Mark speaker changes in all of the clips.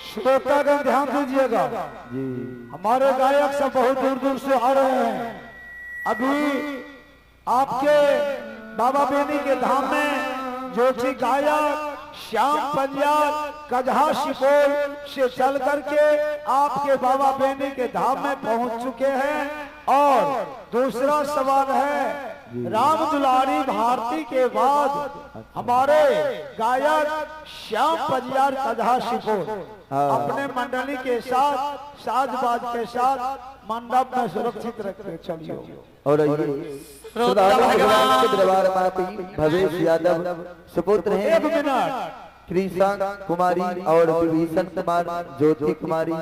Speaker 1: श्रोतागण ध्यान दीजिएगा जी, हमारे गायक सब बहुत दूर दूर से आ रहे हैं। अभी आपके बाबा बेनी के धाम में जो कि गायक श्याम पंजाब कजहा सिपोल से चल करके आपके बाबा बेनी के धाम में पहुंच चुके हैं। और दूसरा सवाल है, राम दुलारी भारती के बाद हमारे गायक श्याम पंजार कजहा सिपोल अपने मंडली के साथ साजबाज के साथ मंडप में सुरक्षित रखते चलिए।
Speaker 2: और भगवान के दरबार में भवेश यादव सुपुत्र हैं,
Speaker 1: 1 मिनट,
Speaker 2: कृष्ण कुमारी और विभीषण कुमार ज्योति कुमारी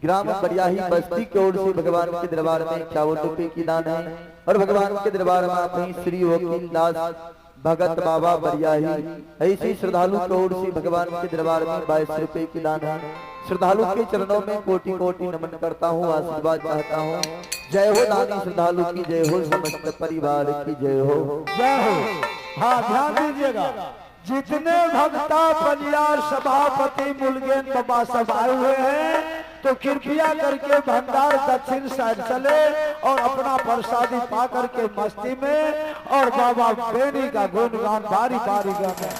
Speaker 2: ग्राम बरियाही बस्ती की ओर से भगवान के दरबार में 51 रुपए की दान है। और भगवान के दरबार में अपनी श्री वकील दास भगत बाबा बरियाही ऐसी श्रद्धालु की ओर से भगवान के दरबार में 22 रुपए की दान है। श्रद्धालु के चरणों में कोटि कोटि नमन करता हूँ, आशीर्वाद चाहता हूँ। जय हो दानी श्रद्धालु की जय हो, समस्त परिवार की जय हो,
Speaker 1: जय हो। हाँ ध्यान दीजिएगा, जितने भक्ता पंजार सभापति मुलगेन बाबा सब आए हुए हैं तो कृपया करके भंडार दक्षिण साइड चले और अपना प्रसादी पा करके मस्ती में और बाबा बेनी का गुणगान बारी बारी गाने।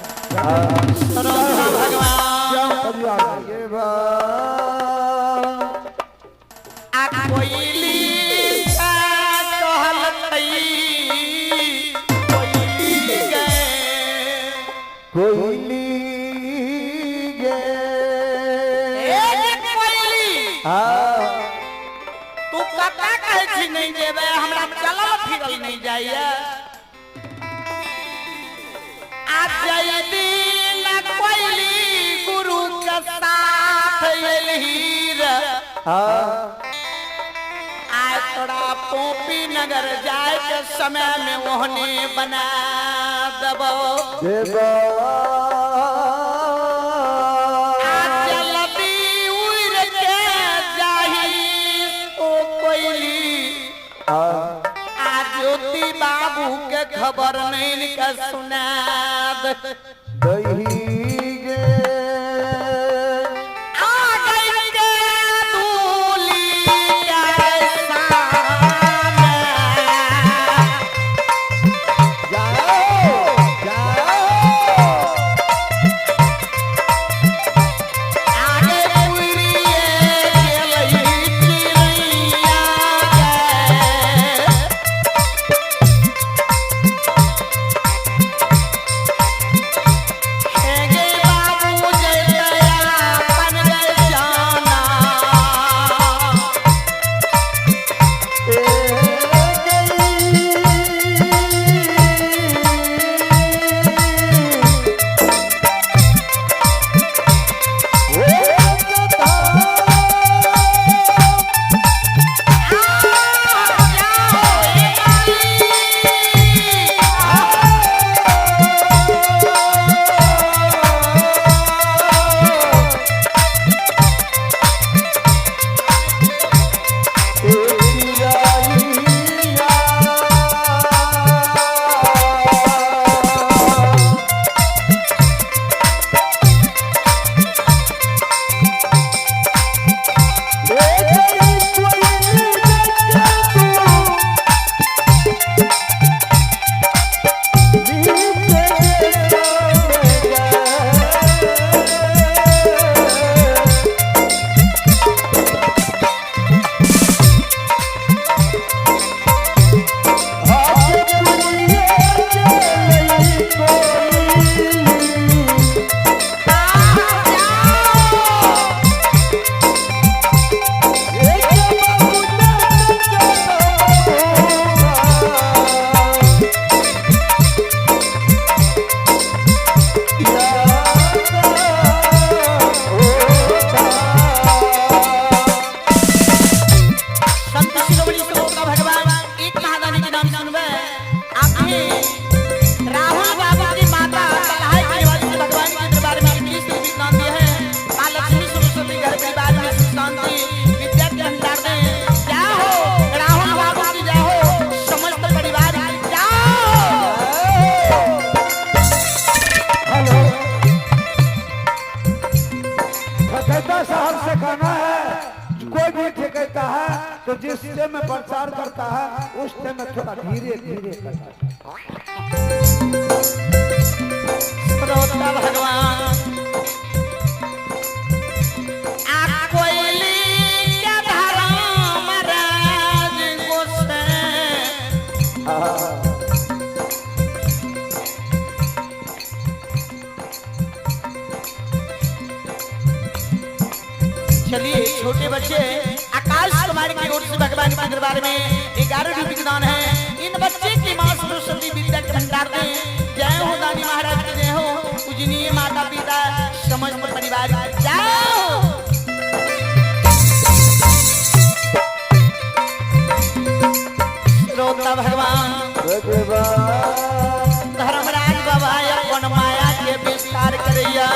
Speaker 3: तू कता कहे छी नहीं जेबे, हमरा चलल फिरल नहीं जाइए। आज जाई दिन कोइली गुरु के साथ एलही रे। आज तोरा पोपी नगर जाए के समय में ओहने बना देबो। ज्योति बाबू के खबर नहीं का सुना
Speaker 1: तो जिस से में प्रचार करता है उस से में थोड़ा धीरे धीरे करता है।
Speaker 3: भगवान परिवार में 11 रुपये की दान है। इन बच्चे की मां सरस्वती विद्या के भंडार दे। जय हो दानी महाराज की जय हो। पूजनीय माता पिता समस्त परिवार जय हो। श्रोता भगवान धर्मराज बाबा अपन माया के विस्तार करैया।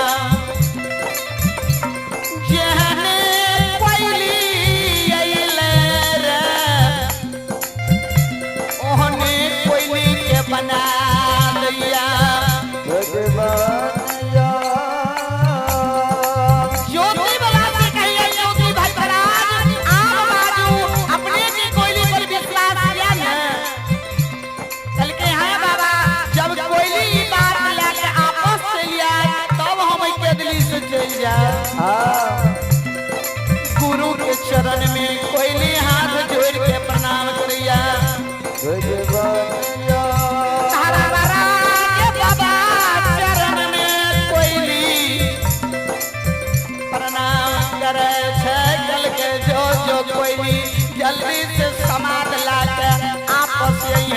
Speaker 3: जहने कोयली अइले रे ओहने कोयली के बना दैया। ज्योति बाबा से कहिए ज्योति भाई महाराज आम बाजू अपने की कोयली पर विश्वास किया न। कल के हैं बाबा जब कोयली बात लेके आपस से लिया तब हम के दिल्ली से चल जाए। गुरु के चरण में कोयली हाथ जोड़ के प्रणाम करिया। बाबा चरण में कोयली प्रणाम करे छे। कल के जो जो कोयली जल्दी से समाध लाके आपस यही है।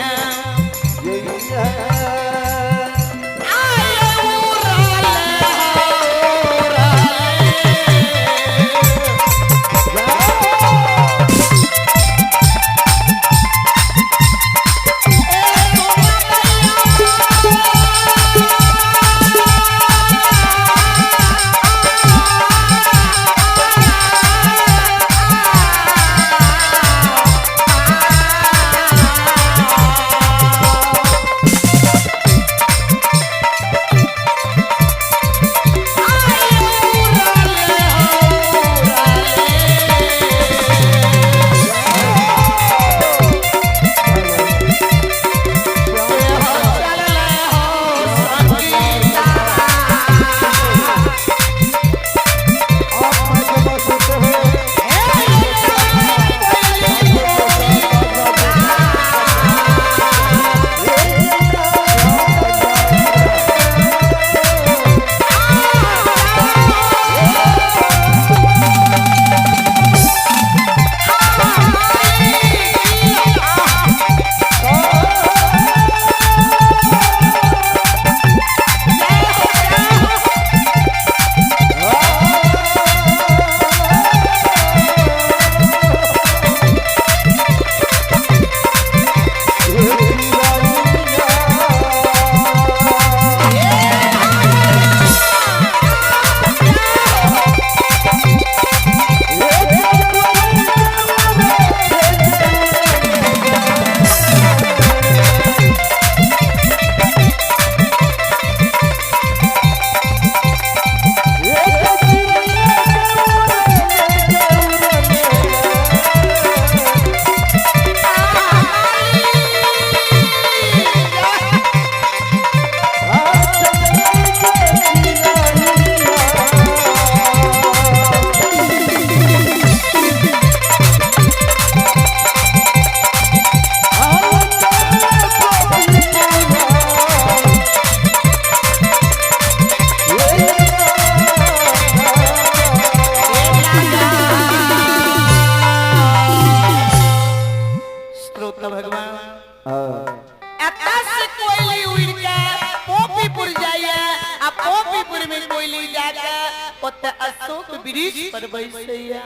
Speaker 3: अशोक वृक्ष पर बैसैया।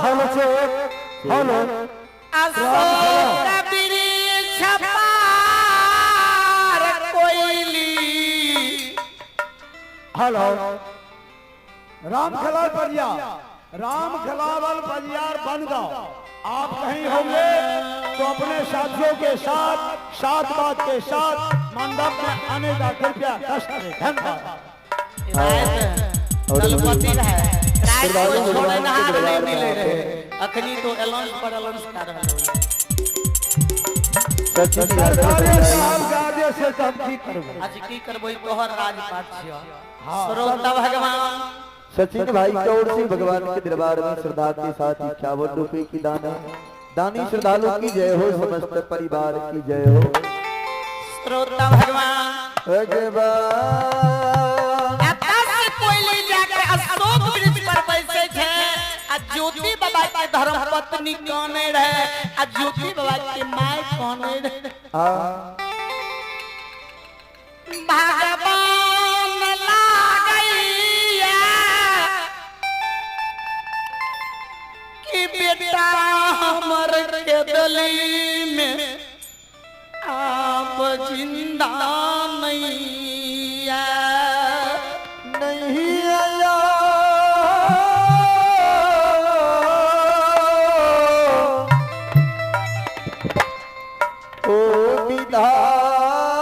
Speaker 1: हेलो
Speaker 3: अशोक वृक्ष पर कोयली।
Speaker 1: हेलो राम खलाल बरियार, राम खलावल बरियार बन गाँव। आप कहीं होंगे तो अपने साथियों के साथ सात बात के साथ मंडप में आने का कृपया कष्ट करें। धन्यवाद।
Speaker 3: दलपति है रात को छोड़े नहार नहीं मिले रहे। अखनी तो एलाउंस पर एलाउंस कर रहा है।
Speaker 1: सरकारी साहब के आदेश से हम की करबो।
Speaker 3: आज की करबो तोहर राजपाट छियो। श्रोता भगवान
Speaker 2: सचिन भाई की ओर से भगवान के दरबार में श्रद्धा के साथ 51 रुपए की दान है। दानी श्रद्धालु की जय हो, समस्त परिवार की जय हो।
Speaker 3: श्रोता भगवान कोयली जाकर अशोक वृक्ष पर बैसे छे। आ ज्योति बाबा के धर्म पत्नी कौने रहे आ ज्योति बाबा के माय कौने रहे भगवान लागैया कि बेटा हमर के गली में आप जिंदा नहीं
Speaker 2: आया ओ विधाता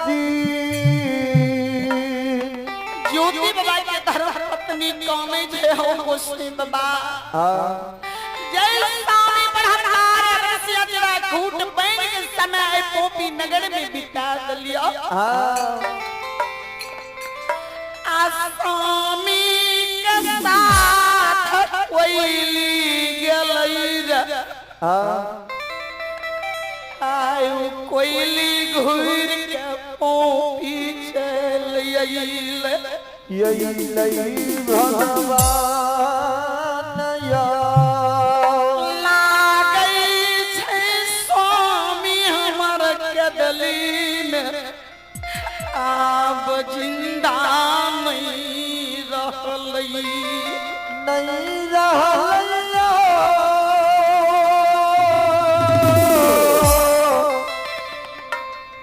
Speaker 2: जी।
Speaker 3: ज्योति बाबा के धर्म पत्नी कौन है हो मुस्लिम बाबा जय स्वामी ब्रह्मचार्य रसिया तेरा घूट बैन के समय पोपी नगर में बिता लिया आसामी के साथ कोयली गलई आयु कोयली घूर के पोपी चल
Speaker 2: यही लई भगवान या
Speaker 3: आप जिंदा नहीं रहलई
Speaker 2: नहीं रहलैया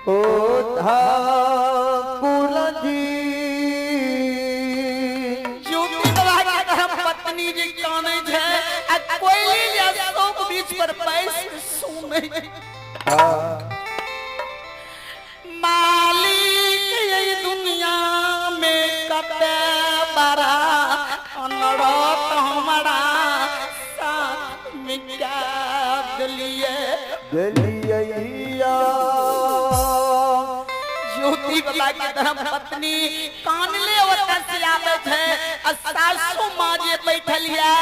Speaker 2: ओ ठाकुर जी।
Speaker 3: ज्योति बाबा के धर्म पत्नी जी काने है आ कोयली या सब बीच पर पैसे सुने मालिक ये दुनिया में कते बड़ा अनड़त हमारा साथ में क्या गलिए
Speaker 2: गलिया
Speaker 3: ज्योति बाबा के धर्म पत्नी कानले ओतऽ से आबैत है सासु माँ जे बैठल है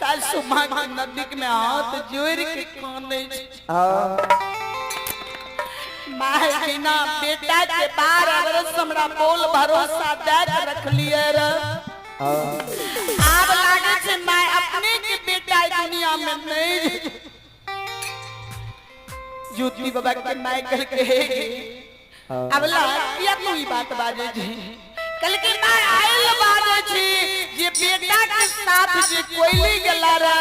Speaker 3: सासु माँ के नजदीक में हाथ जोड़ के काने माय बिना बेटा के 12 वर्ष हमरा बोल भरोसा दे के रख लिए रे आब लागे छै माय अपने के बेटा दुनिया में नहीं ज्योति बाबा के माय कह के अब ला किया तू ई बात बाजे छी कल के माय आइल बाजे छी जे बेटा के साथ जे कोयली गेला रे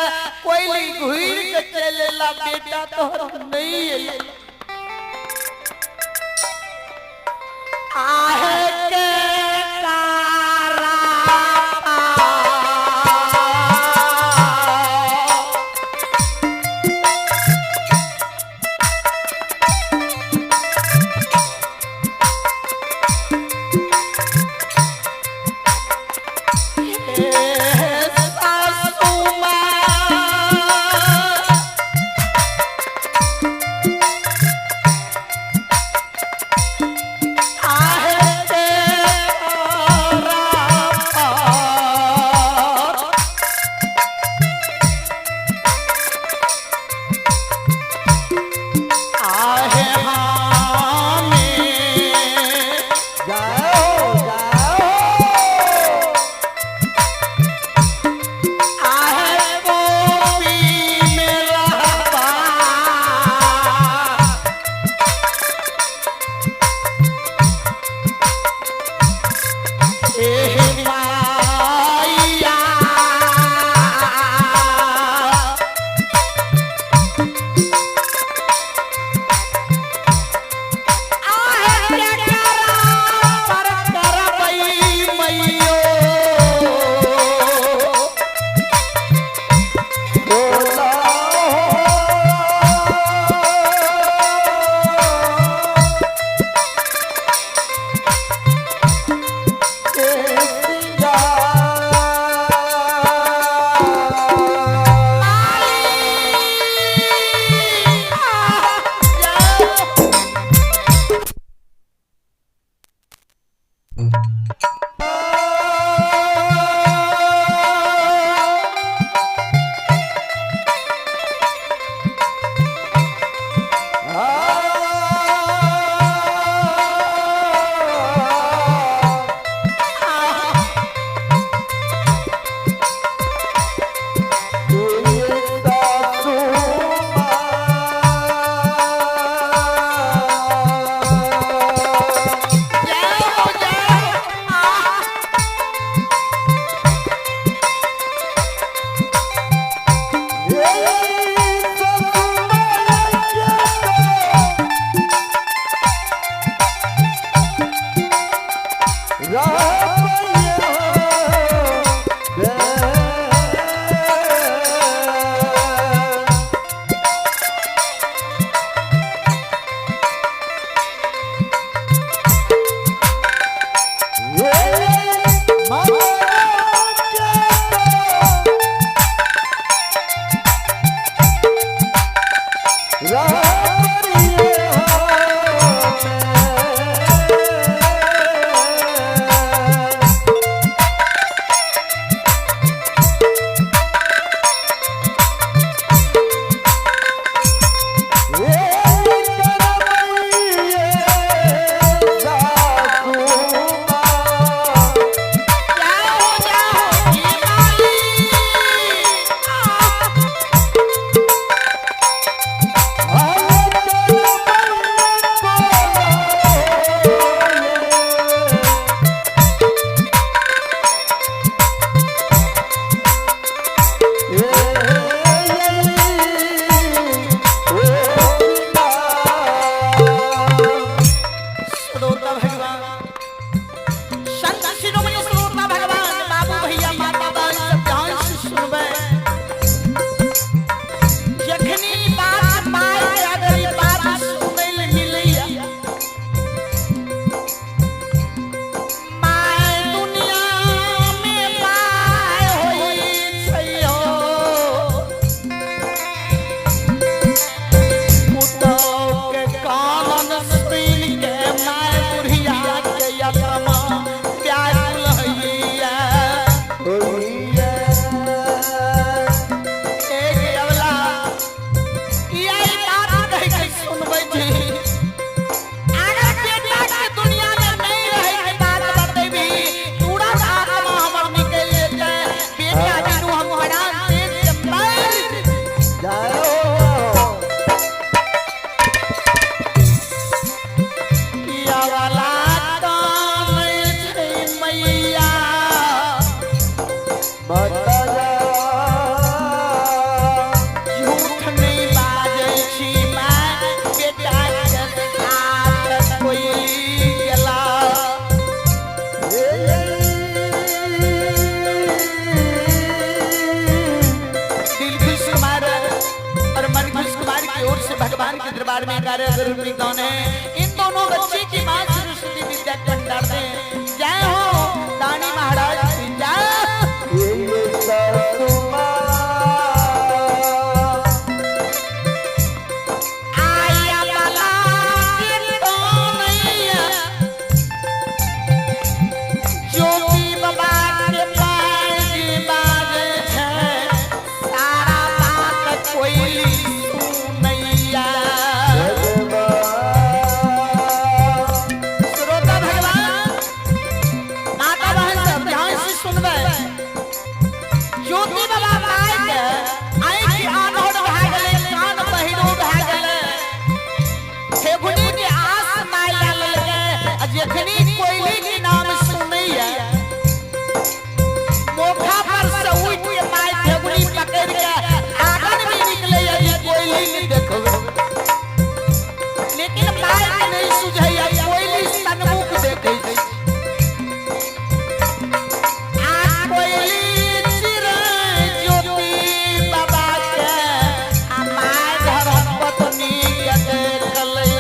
Speaker 3: कोयली घुर के चलेला बेटा तो नहीं एला आहे के कारा आहे के दरबार में कार्यक्रम कौन है? इन दोनों बच्चे की मां सरस्वती विद्या के भंडार में जय हो दानी महाराज की जय। आया बाला के कौनैया ज्योति बाबा के पास बाजे है सारा बात कोई सुनैया। श्रोता भगवान माता बहन सब ध्यान से सुनबे। ज्योति बाबा माय के आँखि आनोड़ भए गेलै, कान बहिरो भए गेलै, ठेकुनी के आस माया लेलकै। आ जखनी कोयली के नाम सुनैया मोखा पर से उठ के माय ठेकुनी पकड़ के आंगन में निकलैया जे कोयली ने देखबे, लेकिन माय के नहीं सुझैया कोयली सन्मुख देखै छै। आ कोयली चिरै ज्योति बाबा के आ माय धर्म पत्नी के देखलै।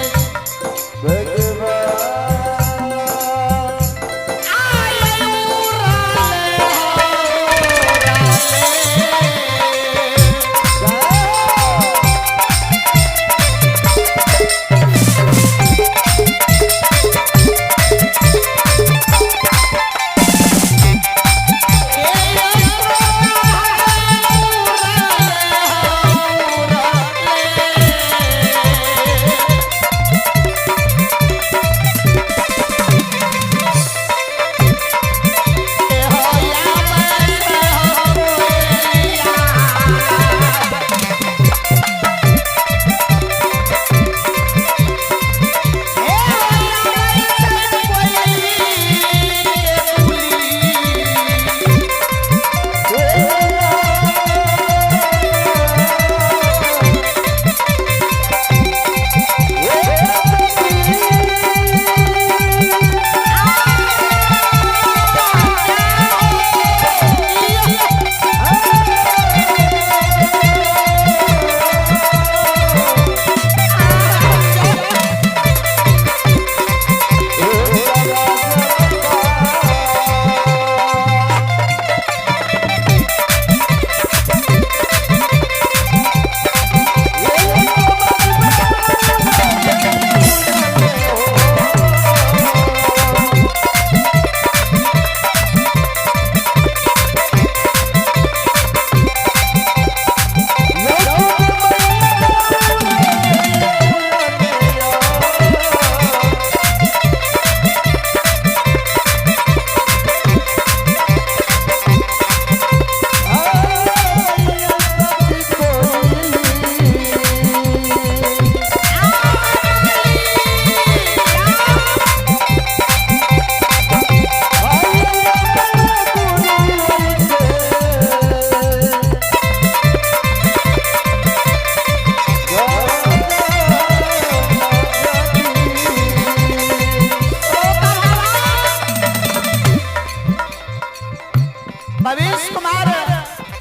Speaker 3: भवेश कुमार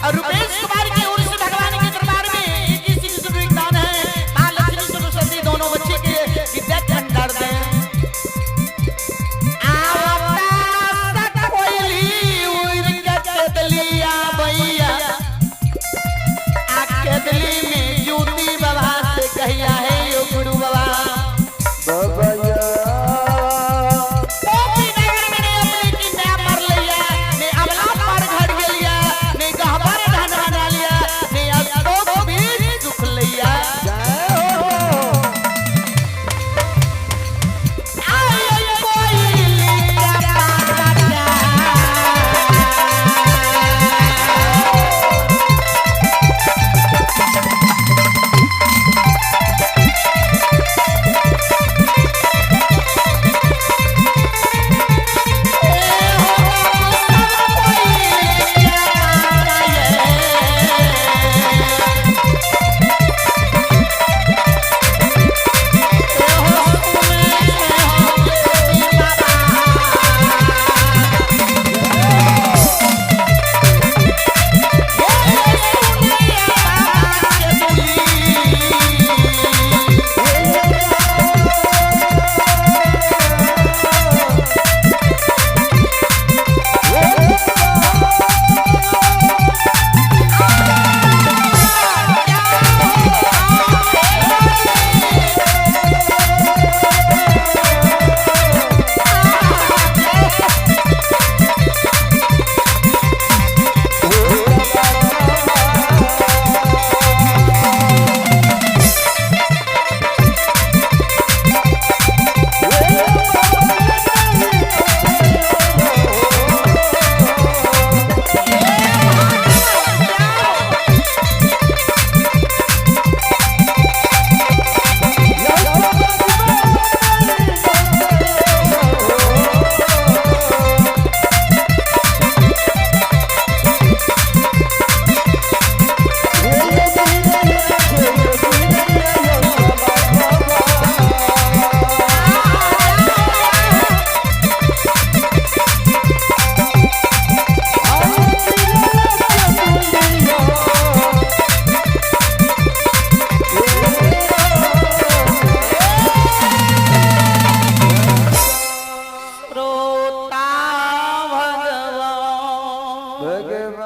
Speaker 3: और रुपेश कुमार की